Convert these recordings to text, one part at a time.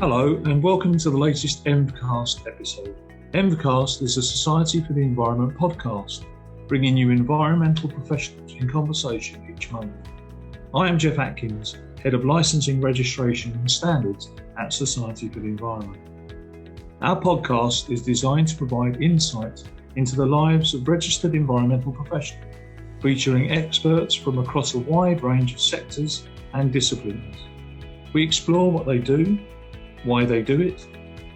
Hello and welcome to the latest EnvCast episode. EnvCast is a Society for the Environment podcast, bringing you environmental professionals in conversation each month. I am Geoff Atkins, Head of Licensing, Registration and Standards at Society for the Environment. Our podcast is designed to provide insight into the lives of registered environmental professionals, featuring experts from across a wide range of sectors and disciplines. We explore what they do, why they do it,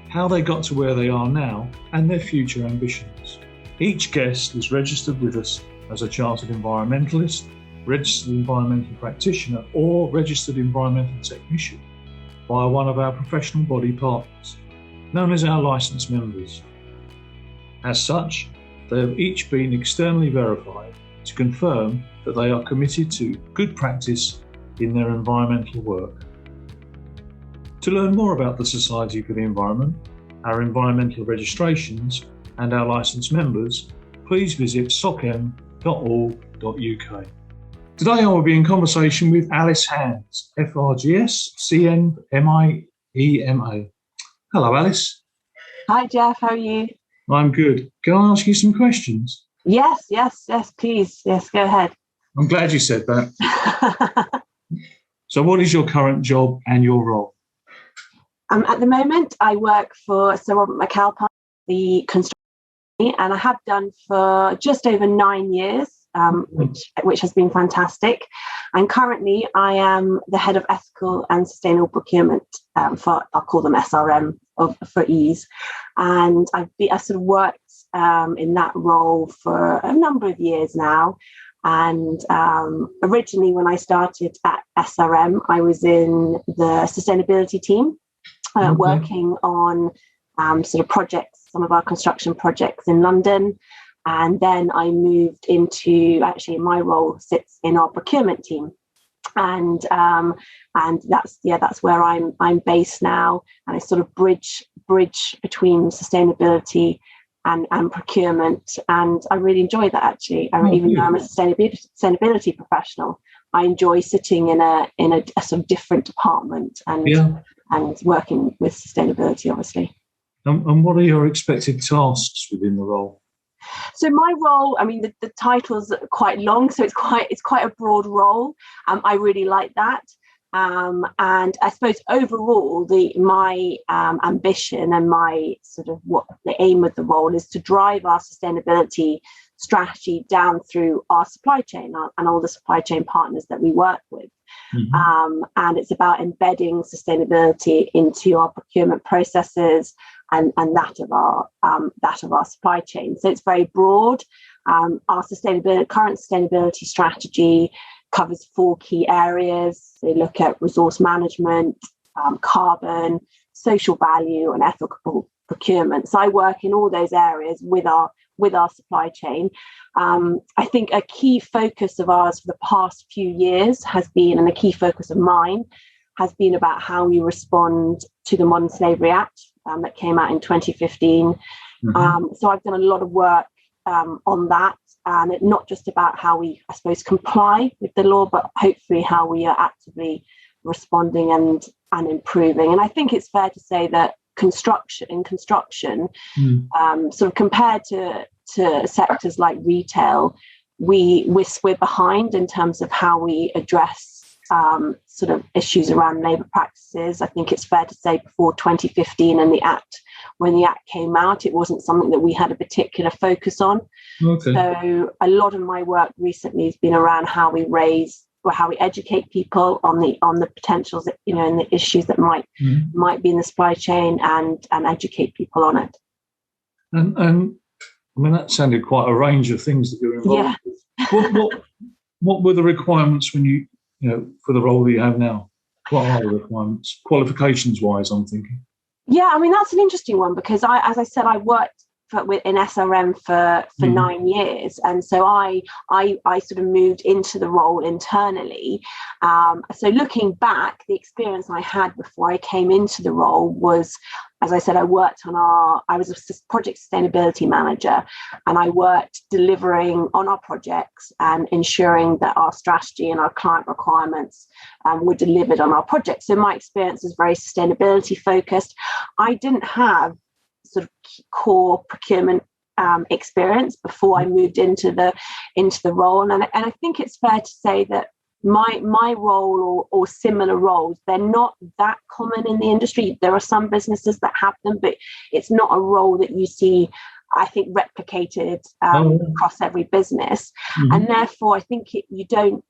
how they got to where they are now, and their future ambitions. Each guest is registered with us as a chartered environmentalist, registered environmental practitioner, or registered environmental technician via one of our professional body partners, known as our licensed members. As such, they have each been externally verified to confirm that they are committed to good practice in their environmental work. To learn more about the Society for the Environment, our environmental registrations and our licensed members, please visit SocEnv.org.uk. Today I will be in conversation with Alice Hands, FRGS CEnv MIEMA. Hello Alice. Hi Geoff, how are you? I'm good. Can I ask you some questions? Yes, please. Yes, go ahead. I'm glad you said that. So what is your current job and your role? At the moment, I work for Sir Robert McAlpine, the construction company, and I have done for just over 9 years, which has been fantastic. And currently, I am the head of ethical and sustainable procurement for, I'll call them SRM for ease. And I sort of worked in that role for a number of years now. And originally, when I started at SRM, I was in the sustainability team. Working on sort of projects, some of our construction projects in London. And then I moved into, actually my role sits in our procurement team. And that's where I'm based now. And I sort of bridge between sustainability and procurement. And I really enjoy that actually. Even though I'm a sustainability professional, I enjoy sitting in a sort of different department and working with sustainability, obviously. And what are your expected tasks within the role? So my role, I mean, the title's quite long, so it's quite a broad role. I really like that. And I suppose overall, my ambition and my sort of what the aim of the role is to drive our sustainability strategy down through our supply chain and all the supply chain partners that we work with. Mm-hmm. And it's about embedding sustainability into our procurement processes and that of our supply chain. So it's very broad. Our current sustainability strategy covers 4 key areas. They look at resource management, carbon, social value, and ethical procurement. So I work in all those areas with our supply chain. I think a key focus of ours for the past few years has been, and a key focus of mine has been about how we respond to the Modern Slavery Act that came out in 2015. Mm-hmm. So I've done a lot of work on that, and it's not just about how we, I suppose, comply with the law, but hopefully how we are actively responding and improving. And I think it's fair to say that construction, sort of compared to sectors like retail, we're behind in terms of how we address sort of issues around labour practices. I think it's fair to say before 2015 and when the Act came out, it wasn't something that we had a particular focus on. Okay. So a lot of my work recently has been around how we educate people on the potentials that, and the issues that might be in the supply chain and educate people on it. And I mean, that sounded quite a range of things that you're involved with. What were the requirements when you for the role that you have now? What are the requirements, qualifications wise, I'm thinking? Yeah, I mean, that's an interesting one because as I said, I worked in SRM for 9 years, and so I sort of moved into the role internally. So looking back, the experience I had before I came into the role was, as I said, I was a project sustainability manager, and I worked delivering on our projects and ensuring that our strategy and our client requirements were delivered on our projects. So my experience was very sustainability focused. I didn't have sort of core procurement experience before I moved into the role, and I think it's fair to say that my role or similar roles, they're not that common in the industry. There are some businesses that have them, but it's not a role that you see, I think, replicated across every business. And therefore I think it's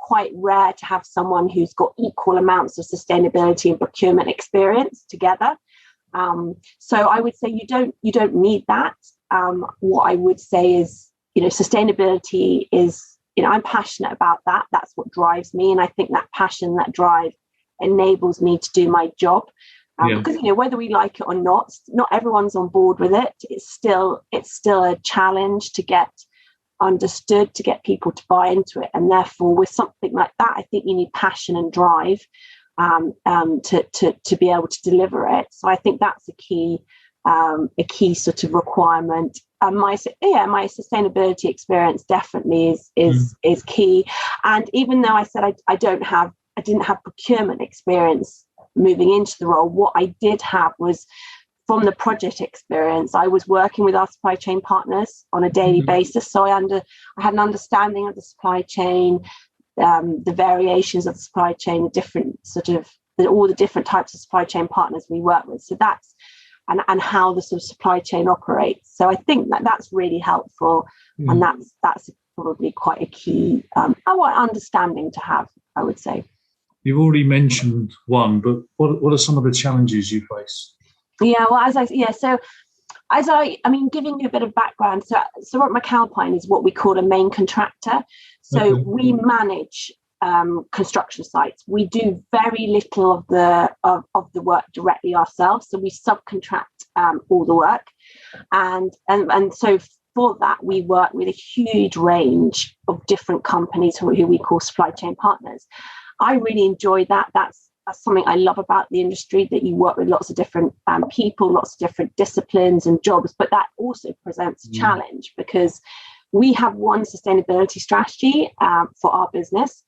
quite rare to have someone who's got equal amounts of sustainability and procurement experience together. So I would say you don't need that. What I would say is, sustainability is, I'm passionate about that. That's what drives me. And I think that passion, that drive enables me to do my job. Because, whether we like it or not everyone's on board with it. It's still a challenge to get understood, to get people to buy into it. And therefore, with something like that, I think you need passion and drive to be able to deliver it. So I think that's a key sort of requirement. My sustainability experience definitely is key. And even though I said I didn't have procurement experience moving into the role, what I did have was, from the project experience, I was working with our supply chain partners on a daily basis. So I had an understanding of the supply chain, the variations of the supply chain, all the different types of supply chain partners we work with. So that's and how the sort of supply chain operates. So I think that's really helpful, and that's probably quite a key understanding to have, I would say. You've already mentioned one, but what are some of the challenges you face? Yeah, well, giving you a bit of background, so at McAlpine is what we call a main contractor. So we manage construction sites. We do very little of the work directly ourselves. So we subcontract all the work, and so for that we work with a huge range of different companies who we call supply chain partners. I really enjoy that. That's something I love about the industry, that you work with lots of different people, lots of different disciplines and jobs, but that also presents a challenge, because we have one sustainability strategy for our business,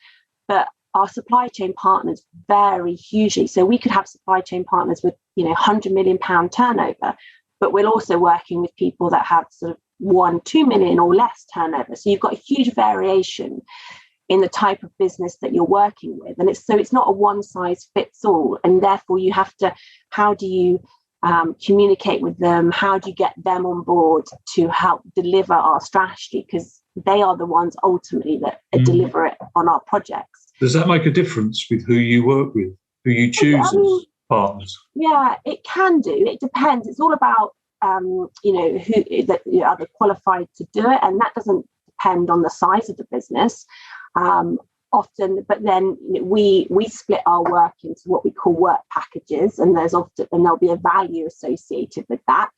but our supply chain partners vary hugely. So we could have supply chain partners with, £100 million turnover, but we're also working with people that have sort of 1-2 million or less turnover. So you've got a huge variation in the type of business that you're working with. And it's not a one size fits all. And therefore you have to, how do you communicate with them? How do you get them on board to help deliver our strategy? Because they are the ones ultimately that deliver it on our projects. Does that make a difference with who you work with, who you choose as partners? Yeah, it can do. It depends. It's all about, who are they qualified to do it. And that doesn't depend on the size of the business. Often, but then we split our work into what we call work packages, and there'll be a value associated with that.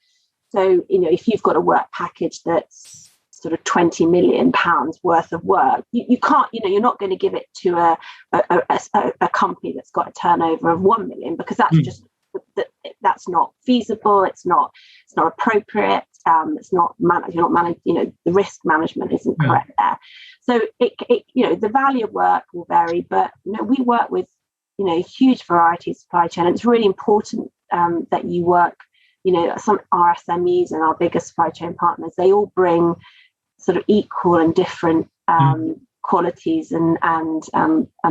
So if you've got a work package that's sort of £20 million worth of work, you can't, you're not going to give it to a company that's got a turnover of 1 million, because that's just that's not feasible. It's not appropriate. It's not you're not managed. The risk management isn't correct there. So the value of work will vary, but we work with a huge variety of supply chain, and it's really important that you work. Some our SMEs and our bigger supply chain partners, they all bring sort of equal and different qualities and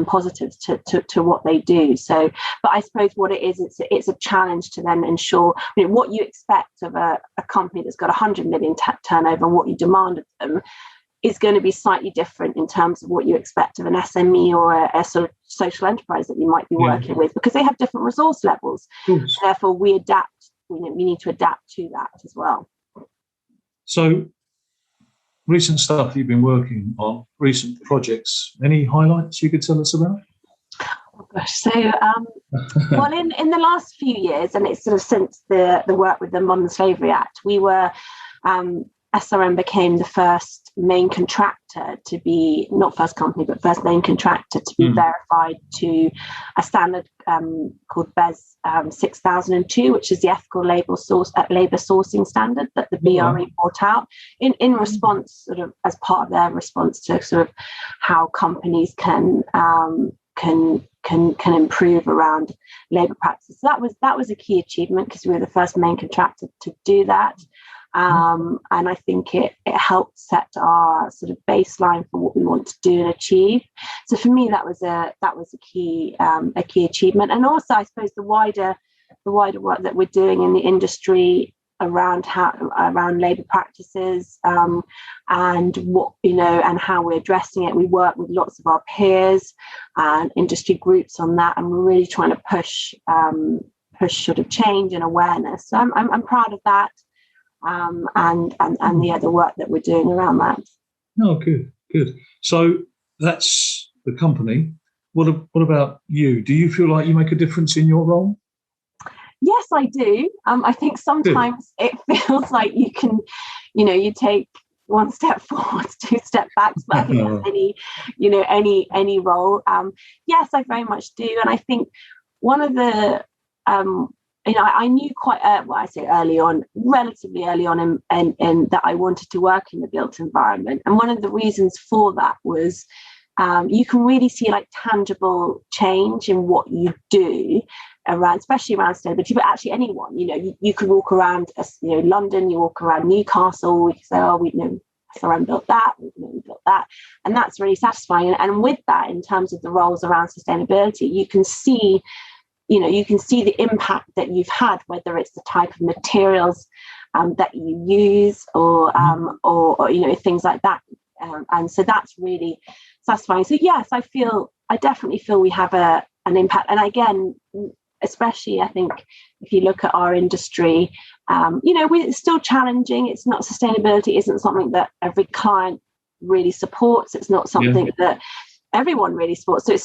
positives to what they do. So, but I suppose what it is, it's a challenge to then ensure what you expect of a company that's got 100 million turnover, and what you demand of them is going to be slightly different in terms of what you expect of an SME or a sort of social enterprise that you might be working with, because they have different resource levels. Therefore, we adapt. We need to adapt to that as well. So, recent stuff you've been working on, recent projects, any highlights you could tell us about? Oh gosh, so Well, in the last few years, and it's sort of since the work with the Modern Slavery Act, we were SRM became the first main contractor to be, not first company, but first main contractor to be verified to a standard called BES 6002, which is the ethical labour sourcing standard that the BRE brought out in response, sort of as part of their response to sort of how companies can improve around labour practices. So that was a key achievement because we were the first main contractor to do that. And I think it helped set our sort of baseline for what we want to do and achieve. So for me, that was a key achievement. And also, I suppose the wider work that we're doing in the industry around labour practices and what and how we're addressing it. We work with lots of our peers and industry groups on that, and we're really trying to push sort of change and awareness. So I'm proud of that. And the other work that we're doing around that. Oh, good. So that's the company. What about you? Do you feel like you make a difference in your role? Yes, I do. I think sometimes it feels like you can, you take one step forward, two steps back. But I think that's any role. Yes, I very much do. And I think one of the I knew relatively early on in that I wanted to work in the built environment. And one of the reasons for that was you can really see like tangible change in what you do especially around sustainability, but actually anyone, you could walk around, London, you walk around Newcastle, you say, oh, SRM built that, we built that. And that's really satisfying. And with that, in terms of the roles around sustainability, you can see the impact that you've had, whether it's the type of materials that you use or things like that. And so that's really satisfying. So yes, I definitely feel we have an impact. And again, especially I think if you look at our industry, it's still challenging. It's not, sustainability isn't something that every client really supports. It's not something that everyone really supports. So it's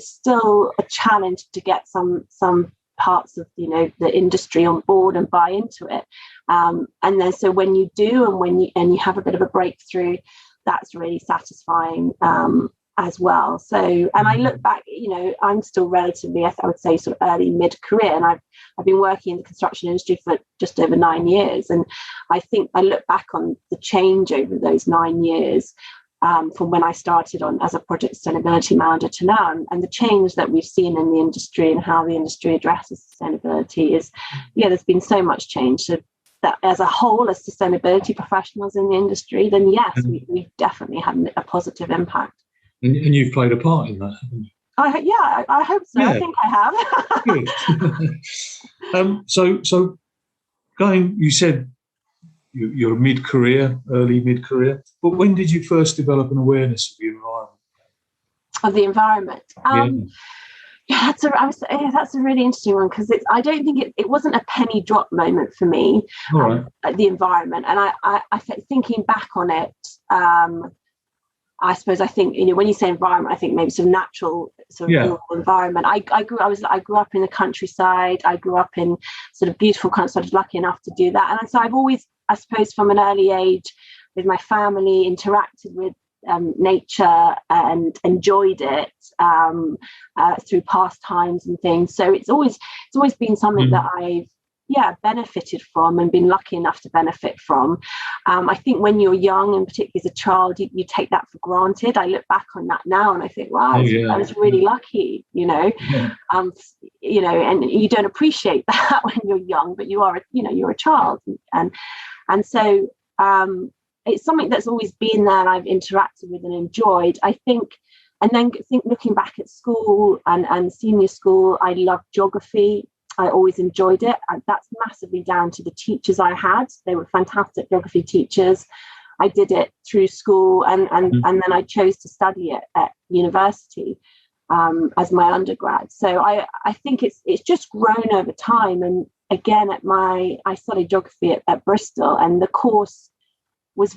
still a challenge to get some parts of the industry on board and buy into it. And then so when you do, and you have a bit of a breakthrough, that's really satisfying as well. So, and I look back, I'm still relatively, I would say, sort of early mid-career, and I've been working in the construction industry for just over 9 years. And I think I look back on the change over those 9 years. From when I started on as a project sustainability manager to now, and the change that we've seen in the industry and how the industry addresses sustainability is, there's been so much change. So that as a whole, as sustainability professionals in the industry, then yes, we've definitely had a positive impact. And you've played a part in that, haven't you? I hope so. Yeah. I think I have. Good. So going, you said you're early mid-career, but when did you first develop an awareness of the environment? Of the environment? That's a really interesting one, because I don't think it wasn't a penny drop moment for me. The environment, and I thinking back on it, I suppose I think when you say environment, I think maybe some natural sort of environment. I grew up in the countryside. I grew up in sort of beautiful country. I was lucky enough to do that, and so I've always, I suppose, from an early age, with my family, interacted with nature and enjoyed it through pastimes and things. So it's always been something that I've benefited from and been lucky enough to benefit from. I think when you're young, and particularly as a child, you take that for granted. I look back on that now and I think, wow, I was really lucky, and you don't appreciate that when you're young, but you're a child, and so it's something that's always been there and I've interacted with and enjoyed, I think. And then looking back at school and senior school, I loved geography. I always enjoyed it, and that's massively down to the teachers I had. They were fantastic geography teachers. I did it through school, and then I chose to study it at university as my undergrad. So I think it's just grown over time. And again, I studied geography at Bristol, and the course was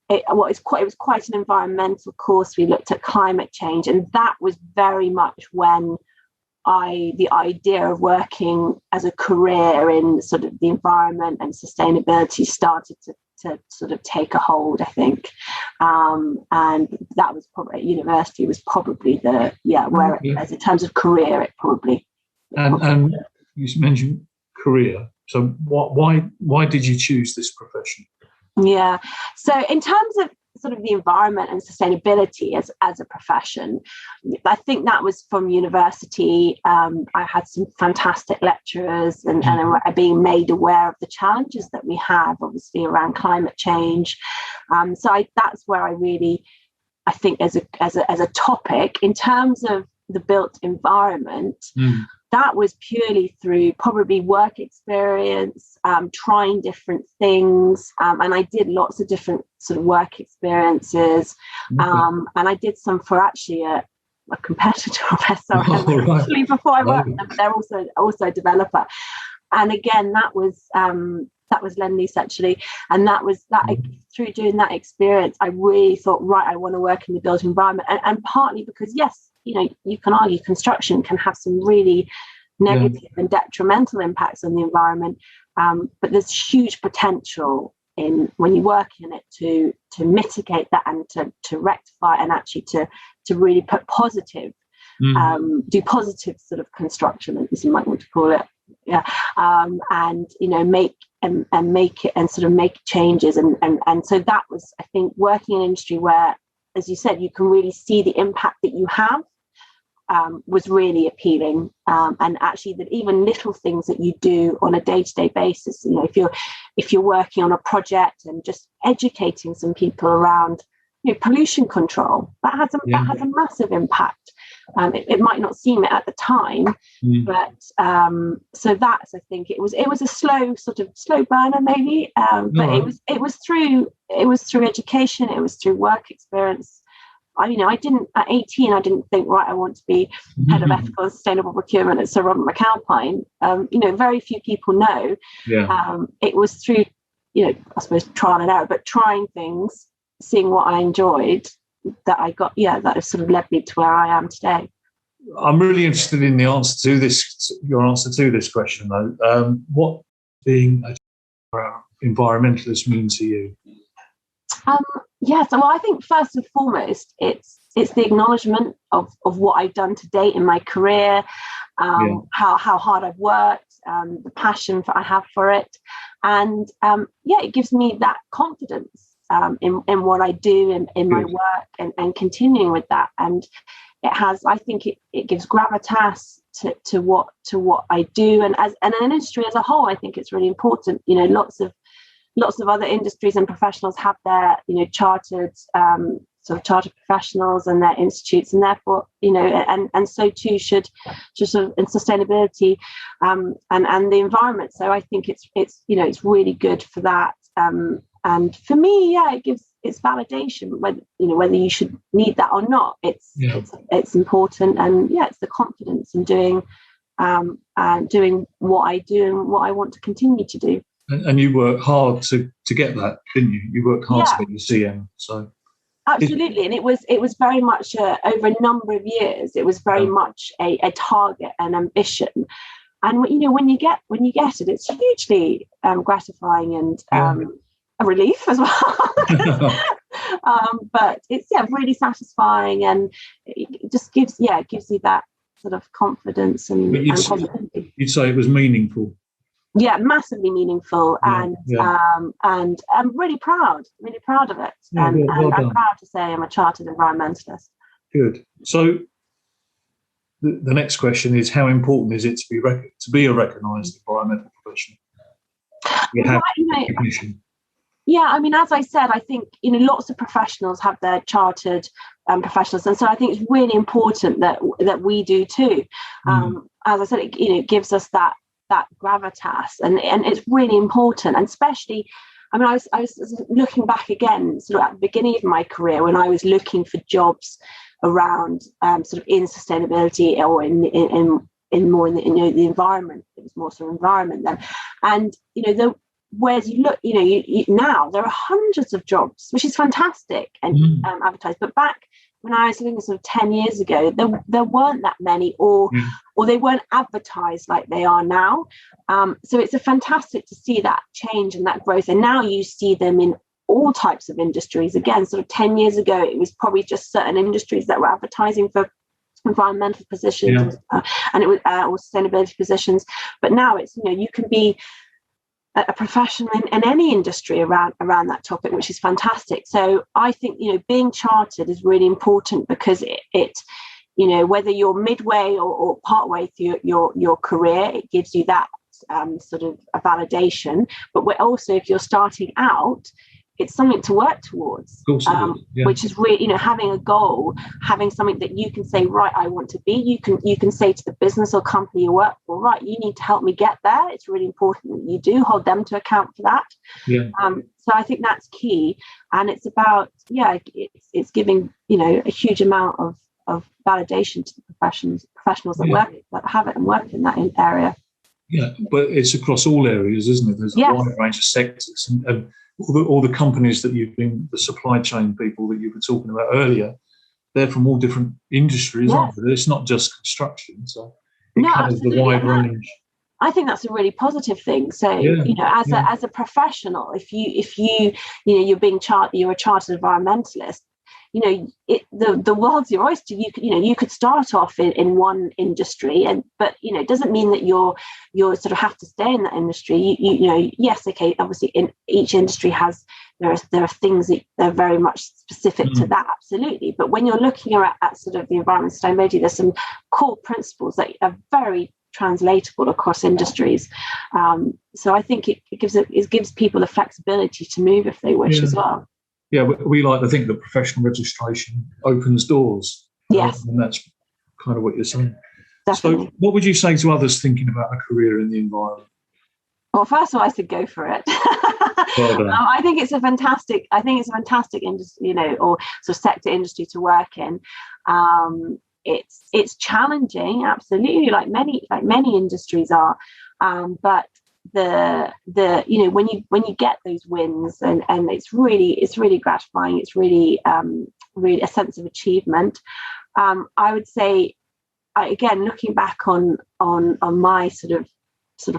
it was quite an environmental course. We looked at climate change, and that was very much when the idea of working as a career in sort of the environment and sustainability started to sort of take a hold, I think. And that was probably, university was probably where as in terms of career, it probably. And you mentioned career. So why did you choose this profession? Yeah. So in terms of sort of the environment and sustainability as a profession, I think that was from university. I had some fantastic lecturers and being made aware of the challenges that we have, obviously, around climate change. That's where I think as a topic, in terms of the built environment, that was purely through probably work experience, trying different things. And I did lots of different sort of work experiences. And I did some for actually a competitor of SRM actually before I worked with them, but they're also a developer. And again, that was Lend-Lease actually. And that was that through doing that experience, I really thought, right, I want to work in the built environment. And partly because, yes, you can argue construction can have some really negative and detrimental impacts on the environment, but there's huge potential in when you work in it to mitigate that and to rectify and actually to really put positive, do positive sort of construction, as you might want to call it, and make it and sort of make changes, and so that was, I think, working in an industry where, as you said, you can really see the impact that you have. Was really appealing, and actually that even little things that you do on a day-to-day basis, if you're working on a project and just educating some people around pollution control, that has a massive impact. It might not seem it at the time, but so that's, I think it was a slow burner maybe, but it was through education, it was through work experience. I didn't, at 18, I didn't think, right, I want to be head of ethical and sustainable procurement at Sir Robert McAlpine. Very few people know. It was through, I suppose, trial and error, but trying things, seeing what I enjoyed, that I got, that has sort of led me to where I am today. I'm really interested in the answer to this, your answer to this question, though. What being an environmentalist mean to you? Yes, well, I think first and foremost, it's the acknowledgement of what I've done to date in my career, how hard I've worked, the passion I have for it, and it gives me that confidence in what I do in my work, and continuing with that. And it has, I think, it gives gravitas to what I do, and as an industry as a whole, I think it's really important. Lots of other industries and professionals have their, chartered chartered professionals and their institutes, and therefore, and so too should sort of in sustainability and the environment. So I think it's really good for that. And for me, it's validation, whether you should need that or not. It's important, and it's the confidence in doing what I do and what I want to continue to do. And you worked hard to get that, didn't you? You worked hard to get your CM. So absolutely, and it was very much over a number of years. It was very much a target and ambition. And when you get it, it's hugely gratifying and a relief as well. But it's really satisfying, and it just gives you that sort of confidence and positivity. You'd say it was meaningful. Yeah, massively meaningful, and I'm really proud of it. And I'm proud to say I'm a chartered environmentalist. Good. So the next question is, how important is it to be a recognised environmental professional? Recognition. Yeah, I mean, as I said, I think lots of professionals have their chartered professionals, and so I think it's really important that we do too. As I said, it gives us that gravitas, and it's really important. And especially, I mean, I was looking back again, sort of at the beginning of my career, when I was looking for jobs around sort of in sustainability or in the environment. It was more sort of environment then, and whereas you look, now there are hundreds of jobs, which is fantastic and advertised. But back when I was looking sort of 10 years ago, there weren't that many, or they weren't advertised like they are now. So it's fantastic to see that change and that growth. And now you see them in all types of industries. Again, sort of 10 years ago, it was probably just certain industries that were advertising for environmental positions and it was or sustainability positions. But now it's, you can be a professional in any industry around that topic, which is fantastic. So I think, being chartered is really important because it whether you're midway or partway through your career, it gives you that sort of a validation. But also, if you're starting out, it's something to work towards, which is really, having a goal, having something that you can say, right, I want to be. You can say to the business or company you work for, right, you need to help me get there. It's really important that you do hold them to account for that. So I think that's key, and it's about it's giving a huge amount of validation to the professionals that have it and work in that area. Yeah, but it's across all areas, isn't it? There's a wide range of sectors, and all the companies that you've been, the supply chain people that you were talking about earlier, they're from all different industries, aren't they? It's not just construction, so it covers the wide range. I think that's a really positive thing. So, as a professional, if you're a chartered environmentalist, the world's your oyster. You could start off in one industry, but it doesn't mean that you're sort of have to stay in that industry. Yes, okay, obviously in each industry there are things that are very much specific to that, absolutely. But when you're looking at sort of the environment sustainability, there's some core principles that are very translatable across industries. So I think it gives people the flexibility to move if they wish as well. Yeah, we like to think that professional registration opens doors. Yes. And that's kind of what you're saying. Definitely. So what would you say to others thinking about a career in the environment? Well, first of all, I said go for it. Well done. I think it's a fantastic industry, or sort of sector industry to work in. It's challenging, absolutely, like many industries are, but when you get those wins and it's really gratifying. It's really really a sense of achievement. I would say, again, looking back on my sort of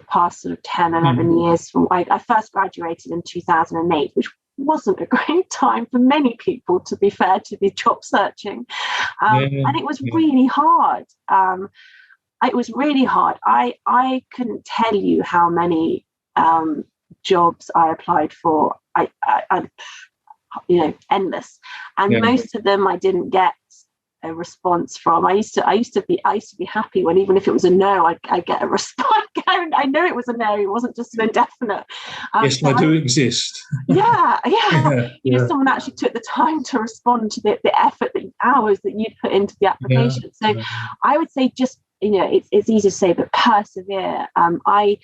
past sort of 10, 11 years from I first graduated in 2008, which wasn't a great time for many people, to be fair, to be job searching, and it was really hard. It was really hard. I couldn't tell you how many jobs I applied for. I endless, and most of them I didn't get a response from. I used to be happy when, even if it was a no, I'd get a response. I know it was a no. It wasn't just an indefinite. Yes, I do exist. Yeah. Someone actually took the time to respond to the effort, the hours that you'd put into the application. I would say just, it's easy to say, but persevere. I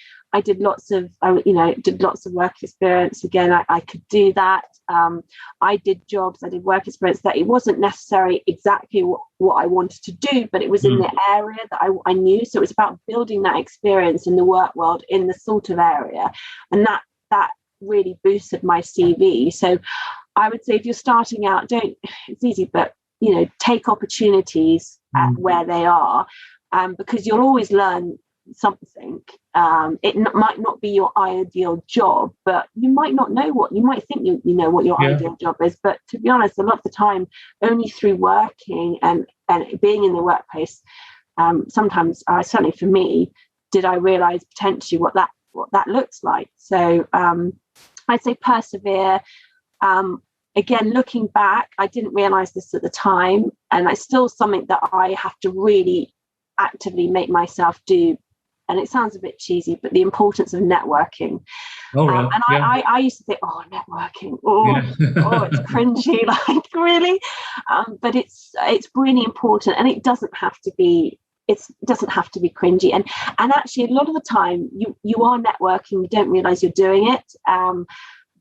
did lots of work experience. Again, I could do that. I did work experience that it wasn't necessarily exactly what I wanted to do, but it was in the area that I knew. So it was about building that experience in the work world in the sort of area, and that really boosted my CV. So I would say, if you're starting out, it's easy, but take opportunities at where they are. Because you'll always learn something. It might not be your ideal job, but you might not know what you might think you know what your ideal job is. But to be honest, a lot of the time, only through working and being in the workplace, sometimes, certainly for me, did I realize potentially what that looks like. So I'd say persevere. Again, looking back, I didn't realize this at the time, and it's still something that I have to really actively make myself do. And it sounds a bit cheesy, but the importance of networking. I used to think, networking, it's cringy, like, really, but it's really important, and it doesn't have to be cringy, and actually a lot of the time you are networking, you don't realize you're doing it,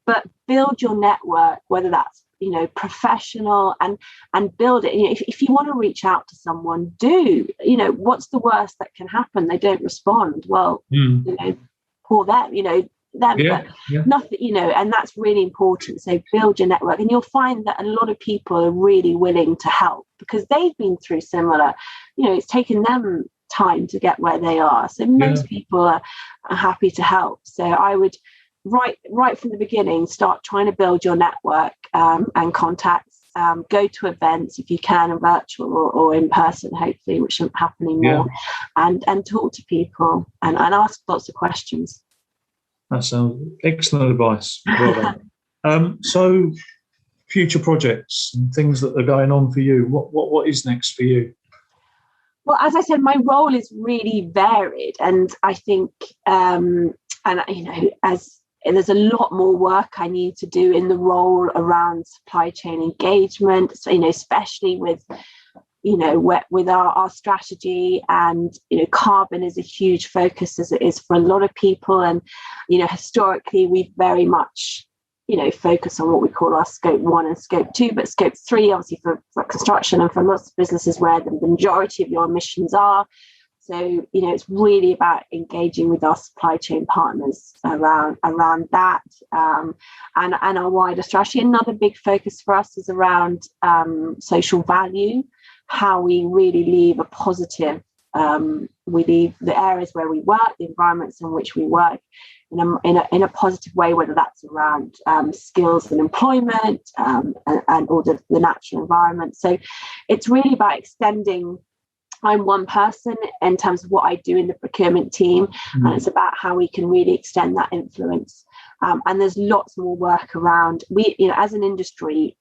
but build your network, whether that's professional, and build it. If you want to reach out to someone, do. What's the worst that can happen? They don't respond. Well, poor them. them, but nothing, and that's really important. So build your network, and you'll find that a lot of people are really willing to help because they've been through similar, it's taken them time to get where they are. So most people are happy to help. So I would right from the beginning start trying to build your network and contacts. Go to events if you can, virtual or in person, hopefully, which isn't happening more, and talk to people and ask lots of questions. That sounds excellent advice. Well done. So future projects and things that are going on for you, what is next for you? Well, as I said, my role is really varied, and I think there's a lot more work I need to do in the role around supply chain engagement, so, especially with our strategy, and carbon is a huge focus, as it is for a lot of people. And historically we've very much focus on what we call our scope 1 and scope 2, but scope 3 obviously for construction and for lots of businesses where the majority of your emissions are. So, it's really about engaging with our supply chain partners around that, and our wider strategy. Another big focus for us is around social value, how we really leave a positive, we leave the areas where we work, the environments in which we work, in a positive way, whether that's around skills and employment and or the natural environment. So it's really about extending. I'm one person in terms of what I do in the procurement team, and it's about how we can really extend that influence. And there's lots more work around. We, as an industry,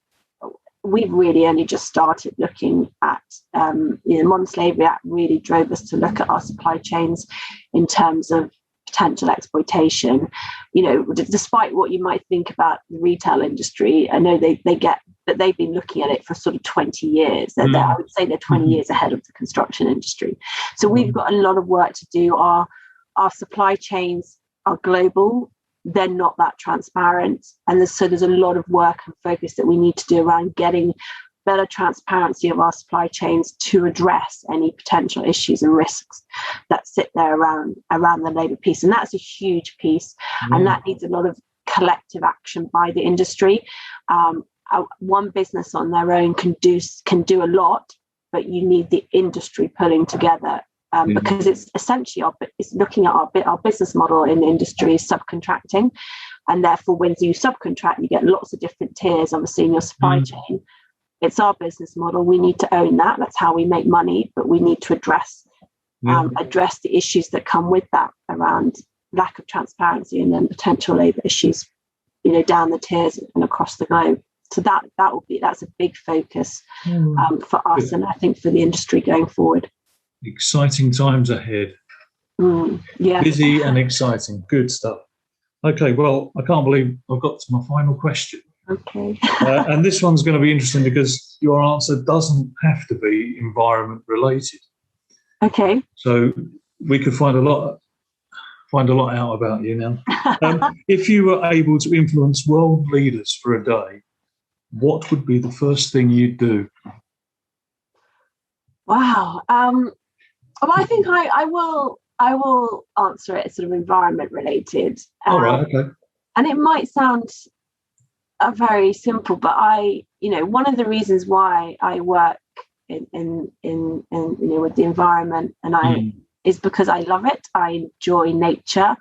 we've really only just started looking at, the Modern Slavery Act really drove us to look at our supply chains in terms of potential exploitation. Despite what you might think about the retail industry, I know they get that they've been looking at it for sort of 20 years. I would say they're 20 years ahead of the construction industry. So we've got a lot of work to do. Our supply chains are global. They're not that transparent. And there's a lot of work and focus that we need to do around getting better transparency of our supply chains to address any potential issues and risks that sit there around the labour piece. And that's a huge piece. And that needs a lot of collective action by the industry. One business on their own can do a lot, but you need the industry pulling together, because it's essentially it's looking at our business model in the industry is subcontracting, and therefore when you subcontract, you get lots of different tiers, obviously, in your supply chain. It's our business model. We need to own that. That's how we make money, but we need to address the issues that come with that around lack of transparency and then potential labour issues, down the tiers and across the globe. So that's a big focus for us, and I think for the industry going forward. Exciting times ahead. Busy and exciting. Good stuff. Okay, well, I can't believe I've got to my final question. Okay. And this one's going to be interesting because your answer doesn't have to be environment related. Okay. So we could find a lot out about you now. If you were able to influence world leaders for a day, what would be the first thing you'd do? Wow. Well, I think I will answer it sort of environment related. All right. Okay. And it might sound very simple, but one of the reasons why I work in with the environment and is because I love it. I enjoy nature.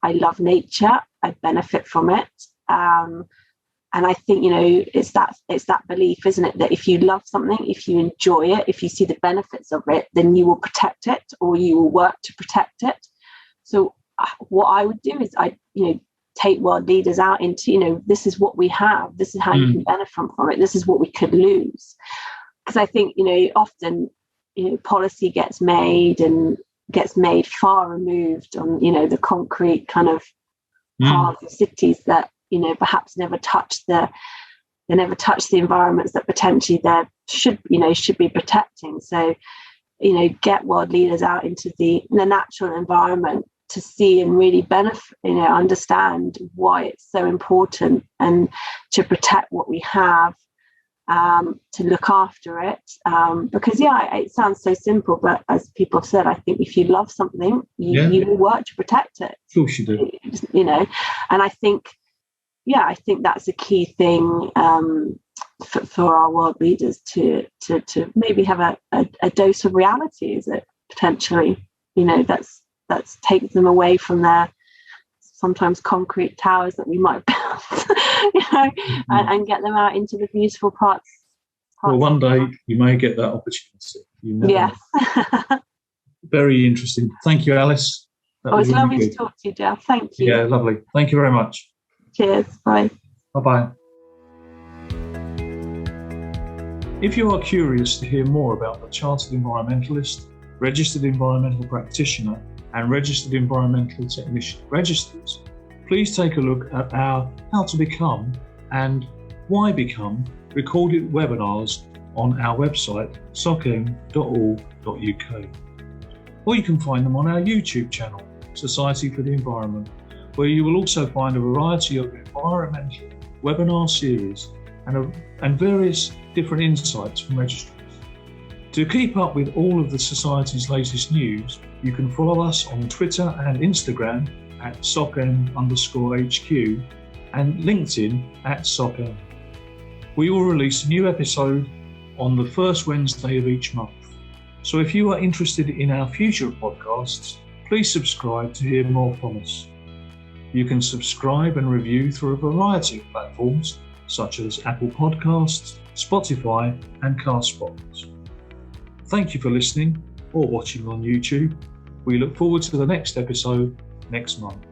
I love nature. I benefit from it. And I think, it's that belief, isn't it, that if you love something, if you enjoy it, if you see the benefits of it, then you will protect it, or you will work to protect it. So what I would do is take world leaders out into, this is what we have. This is how you can benefit from it. This is what we could lose. Because I think, often, policy gets made far removed on, the concrete kind of paths of cities that, perhaps never touch the environments that potentially they should be protecting. So, get world leaders out into the natural environment to see and really benefit, understand why it's so important and to protect what we have. to look after it, because it sounds so simple, but as people have said, I think if you love something, you will work to protect it. Of course you do. And I think that's a key thing for our world leaders to maybe have a dose of reality, is it potentially, that's takes them away from their sometimes concrete towers that we might build, and get them out into the beautiful parts. Well, one day you may get that opportunity. You never know. Very interesting. Thank you, Alice. It's lovely to talk to you, Geoff. Thank you. Yeah, lovely. Thank you very much. Cheers. Bye. Bye-bye. If you are curious to hear more about the Chartered Environmentalist, Registered Environmental Practitioner and Registered Environmental Technician registers, please take a look at our How to Become and Why Become recorded webinars on our website SocEnv.org.uk. Or you can find them on our YouTube channel, Society for the Environment, where you will also find a variety of environmental webinar series and various different insights from registrars. To keep up with all of the Society's latest news, you can follow us on Twitter and Instagram at SocEnv_HQ and LinkedIn at SocEnv. We will release a new episode on the first Wednesday of each month. So if you are interested in our future podcasts, please subscribe to hear more from us. You can subscribe and review through a variety of platforms such as Apple Podcasts, Spotify and Castbox. Thank you for listening or watching on YouTube. We look forward to the next episode next month.